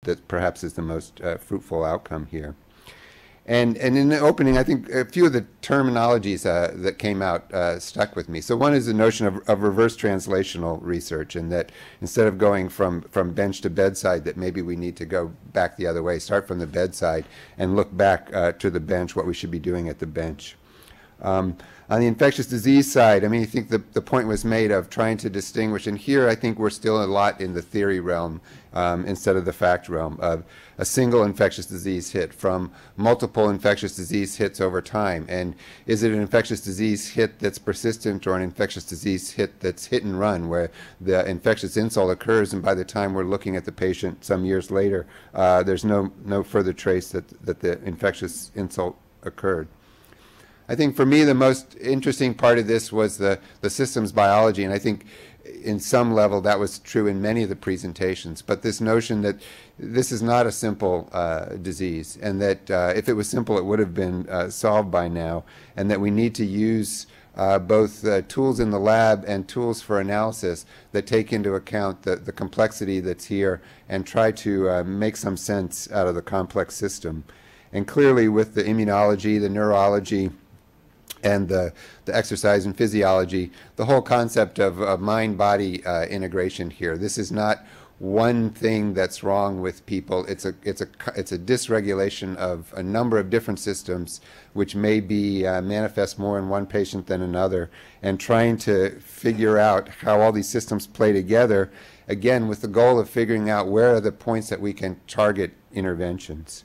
that perhaps is the most fruitful outcome here. And in the opening, I think a few of the terminologies that came out stuck with me. So one is the notion of reverse translational research, and that instead of going from bench to bedside, that maybe we need to go back the other way, start from the bedside and look back to the bench, what we should be doing at the bench. On the infectious disease side, I mean, I think the point was made of trying to distinguish, and here I think we're still a lot in the theory realm instead of the fact realm, of a single infectious disease hit from multiple infectious disease hits over time. And is it an infectious disease hit that's persistent, or an infectious disease hit that's hit and run, where the infectious insult occurs and by the time we're looking at the patient some years later, there's no further trace that the infectious insult occurred. I think for me the most interesting part of this was the systems biology, and I think in some level that was true in many of the presentations, but this notion that this is not a simple disease, and that if it was simple it would have been solved by now, and that we need to use both tools in the lab and tools for analysis that take into account the complexity that's here and try to make some sense out of the complex system. And clearly with the immunology, the neurology, and the exercise and physiology, the whole concept of mind-body integration here. This is not one thing that's wrong with people. It's a dysregulation of a number of different systems, which may be manifest more in one patient than another, and trying to figure out how all these systems play together, again with the goal of figuring out where are the points that we can target interventions.